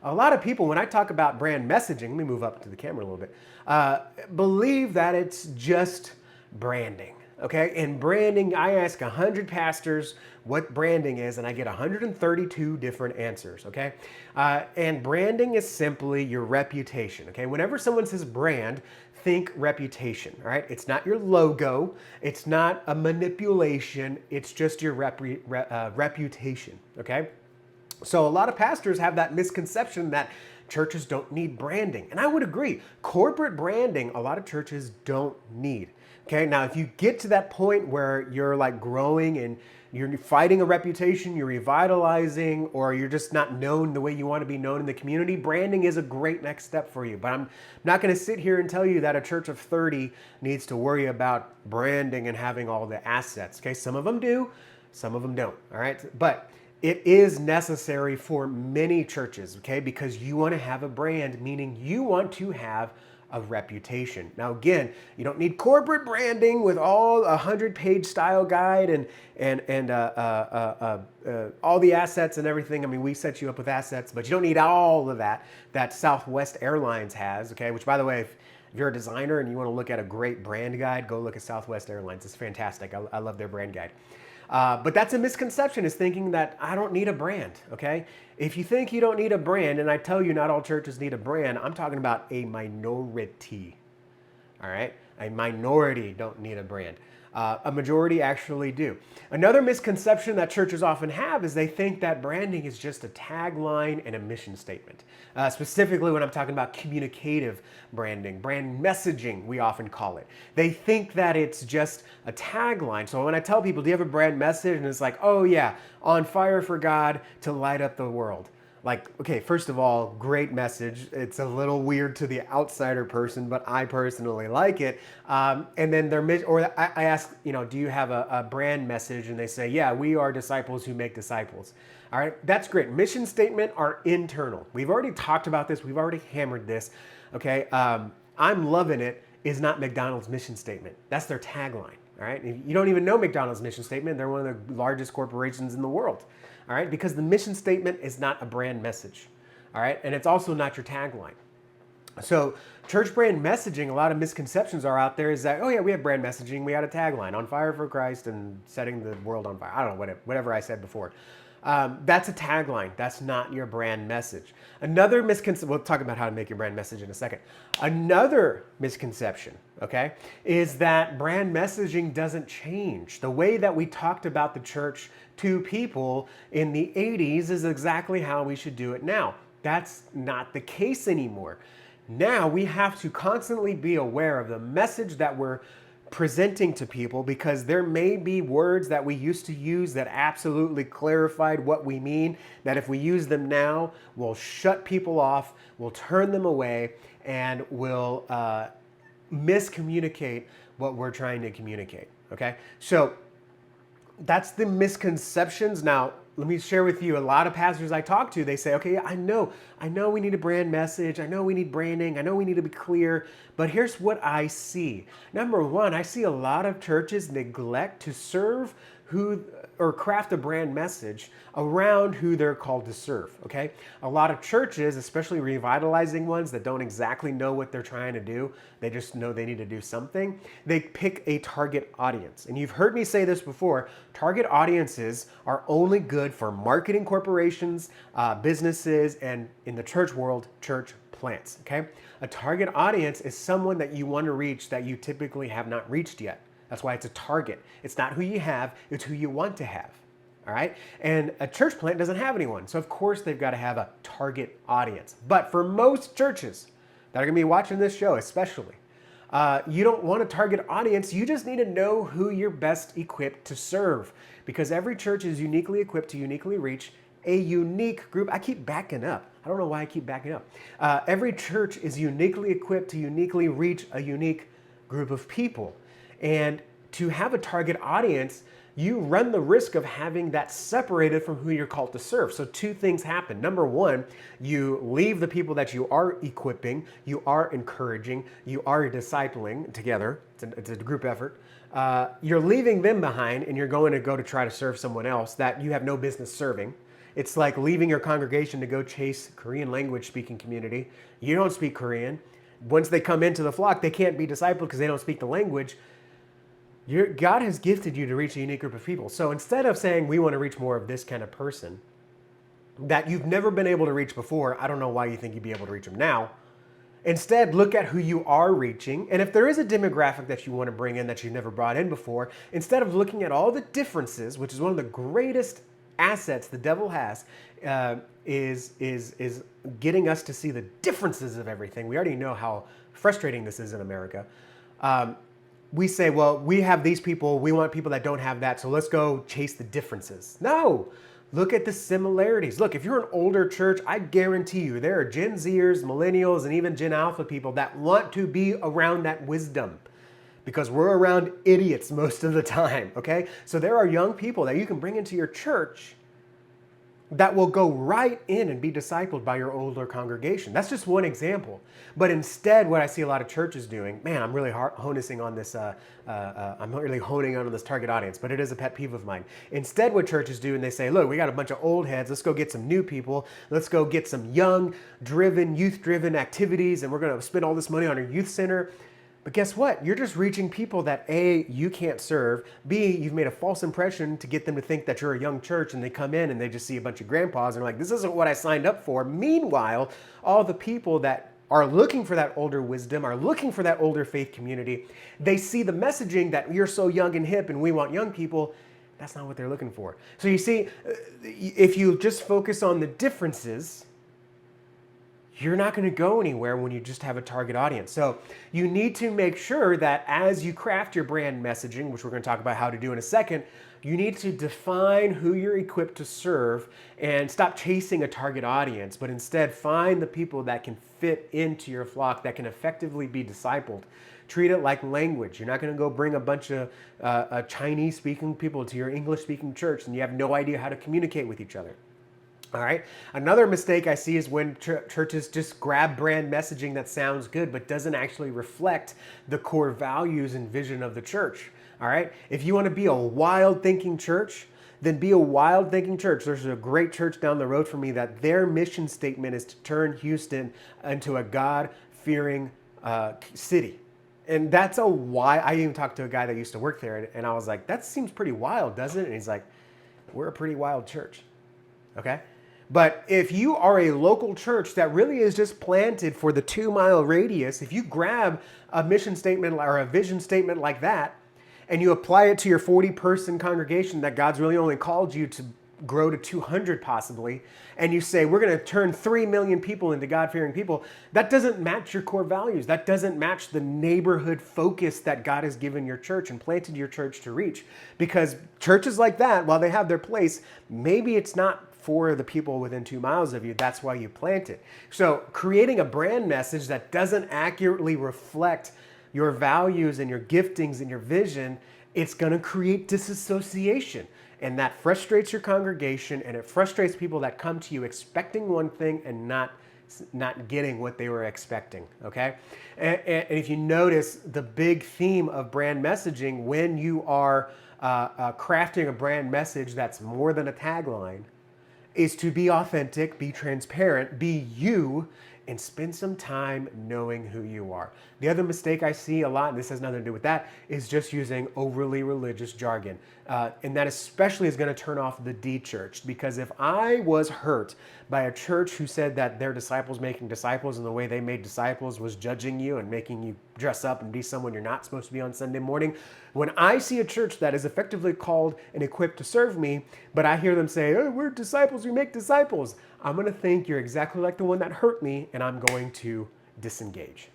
a lot of people, when I talk about brand messaging, let me move up to the camera a little bit, believe that it's just branding. Okay, in branding, I ask 100 pastors what branding is, and I get 132 different answers. Okay, and branding is simply your reputation. Okay, whenever someone says brand, think reputation. All right, it's not your logo, it's not a manipulation, it's just your reputation. Okay, so a lot of pastors have that misconception that churches don't need branding. And I would agree. Corporate branding, a lot of churches don't need. Okay, now if you get to that point where you're like growing and you're fighting a reputation, you're revitalizing, or you're just not known the way you want to be known in the community, branding is a great next step for you. But I'm not going to sit here and tell you that a church of 30 needs to worry about branding and having all the assets. Okay, some of them do, some of them don't. All right, but it is necessary for many churches, okay, because you want to have a brand, meaning you want to have a reputation. Now, again, you don't need corporate branding with all 100-page style guide and all the assets and everything. I mean, we set you up with assets, but you don't need all of that Southwest Airlines has, okay, which, by the way, if you're a designer and you want to look at a great brand guide, go look at Southwest Airlines. It's fantastic. I love their brand guide. But that's a misconception, is thinking that I don't need a brand, okay? If you think you don't need a brand, and I tell you not all churches need a brand, I'm talking about a minority, all right? A minority don't need a brand. A majority actually do. Another misconception that churches often have is they think that branding is just a tagline and a mission statement. Specifically when I'm talking about communicative branding, brand messaging, we often call it. They think that it's just a tagline. So when I tell people, do you have a brand message? And it's like, oh yeah, on fire for God to light up the world. Like, okay, first of all, great message. It's a little weird to the outsider person, but I personally like it. And then I ask, do you have a brand message? And they say, yeah, we are disciples who make disciples. All right, that's great. Mission statement are internal. We've already talked about this. We've already hammered this. Okay, I'm loving it is not McDonald's mission statement. That's their tagline. All right, you don't even know McDonald's mission statement. They're one of the largest corporations in the world. All right, because the mission statement is not a brand message. All right, and it's also not your tagline. So church brand messaging, a lot of misconceptions are out there is that, oh yeah, we have brand messaging, we had a tagline, on fire for Christ and setting the world on fire. I don't know, whatever I said before. That's a tagline. That's not your brand message. Another misconception, we'll talk about how to make your brand message in a second. Another misconception, okay, is that brand messaging doesn't change. The way that we talked about the church to people in the 80s is exactly how we should do it now. That's not the case anymore. Now we have to constantly be aware of the message that we're presenting to people, because there may be words that we used to use that absolutely clarified what we mean, that if we use them now, will shut people off, will turn them away, and will miscommunicate what we're trying to communicate, okay? So that's the misconceptions. Now, let me share with you, a lot of pastors I talk to, they say, okay, I know we need a brand message. I know we need branding. I know we need to be clear, but here's what I see. Number one, I see a lot of churches neglect to serve or craft a brand message around who they're called to serve, okay? A lot of churches, especially revitalizing ones that don't exactly know what they're trying to do, they just know they need to do something, they pick a target audience. And you've heard me say this before, target audiences are only good for marketing corporations, businesses, and in the church world, church plants, okay? A target audience is someone that you want to reach that you typically have not reached yet. That's why it's a target. It's not who you have, it's who you want to have, all right? And a church plant doesn't have anyone, so of course they've got to have a target audience. But for most churches that are gonna be watching this show especially, you don't want a target audience, you just need to know who you're best equipped to serve, because every church is uniquely equipped to uniquely reach a unique group. I keep backing up. I don't know why I keep backing up. Every church is uniquely equipped to uniquely reach a unique group of people. And to have a target audience, you run the risk of having that separated from who you're called to serve. So two things happen. Number one, you leave the people that you are equipping, you are encouraging, you are discipling together. It's a group effort. You're leaving them behind and you're going to try to serve someone else that you have no business serving. It's like leaving your congregation to go chase Korean language speaking community. You don't speak Korean. Once they come into the flock, they can't be discipled because they don't speak the language. God has gifted you to reach a unique group of people. So instead of saying we want to reach more of this kind of person that you've never been able to reach before, I don't know why you think you'd be able to reach them now. Instead, look at who you are reaching. And if there is a demographic that you want to bring in that you've never brought in before, instead of looking at all the differences, which is one of the greatest assets the devil has, is getting us to see the differences of everything. We already know how frustrating this is in America. We say, well, we have these people, we want people that don't have that, so let's go chase the differences. No, look at the similarities. Look, if you're an older church, I guarantee you there are Gen Zers, millennials, and even Gen Alpha people that want to be around that wisdom because we're around idiots most of the time, okay? So there are young people that you can bring into your church that will go right in and be discipled by your older congregation. That's just one example. But instead, what I see a lot of churches doing, man, I'm really honing on this. I'm really honing on this target audience, but it is a pet peeve of mine. Instead, what churches do, and they say, look, we got a bunch of old heads. Let's go get some new people. Let's go get some young, driven, youth-driven activities, and we're going to spend all this money on our youth center. But guess what? You're just reaching people that A, you can't serve, B, you've made a false impression to get them to think that you're a young church, and they come in and they just see a bunch of grandpas and are like, this isn't what I signed up for. Meanwhile, all the people that are looking for that older wisdom, are looking for that older faith community, they see the messaging that you're so young and hip and we want young people. That's not what they're looking for. So you see, if you just focus on the differences, you're not going to go anywhere when you just have a target audience. So you need to make sure that as you craft your brand messaging, which we're going to talk about how to do in a second, you need to define who you're equipped to serve and stop chasing a target audience, but instead find the people that can fit into your flock, that can effectively be discipled. Treat it like language. You're not going to go bring a bunch of Chinese-speaking people to your English-speaking church and you have no idea how to communicate with each other. All right. Another mistake I see is when churches just grab brand messaging that sounds good but doesn't actually reflect the core values and vision of the church. All right. If you want to be a wild thinking church, then be a wild thinking church. There's a great church down the road from me that their mission statement is to turn Houston into a God-fearing city. And that's a why. I even talked to a guy that used to work there and I was like, that seems pretty wild, doesn't it? And he's like, we're a pretty wild church. Okay. But if you are a local church that really is just planted for the 2-mile radius, if you grab a mission statement or a vision statement like that, and you apply it to your 40-person congregation that God's really only called you to grow to 200 possibly, and you say, we're going to turn 3 million people into God-fearing people, that doesn't match your core values. That doesn't match the neighborhood focus that God has given your church and planted your church to reach. Because churches like that, while they have their place, maybe it's not for the people within 2 miles of you. That's why you plant it. So creating a brand message that doesn't accurately reflect your values and your giftings and your vision, it's going to create disassociation. And that frustrates your congregation and it frustrates people that come to you expecting one thing and not getting what they were expecting, okay? And if you notice the big theme of brand messaging when you are crafting a brand message that's more than a tagline, is to be authentic, be transparent, be you, and spend some time knowing who you are. The other mistake I see a lot, and this has nothing to do with that, is just using overly religious jargon. And that especially is going to turn off the de-churched. Because if I was hurt by a church who said that their disciples making disciples and the way they made disciples was judging you and making you dress up and be someone you're not supposed to be on Sunday morning, when I see a church that is effectively called and equipped to serve me, but I hear them say, oh, we're disciples, we make disciples, I'm going to think you're exactly like the one that hurt me, and I'm going to disengage.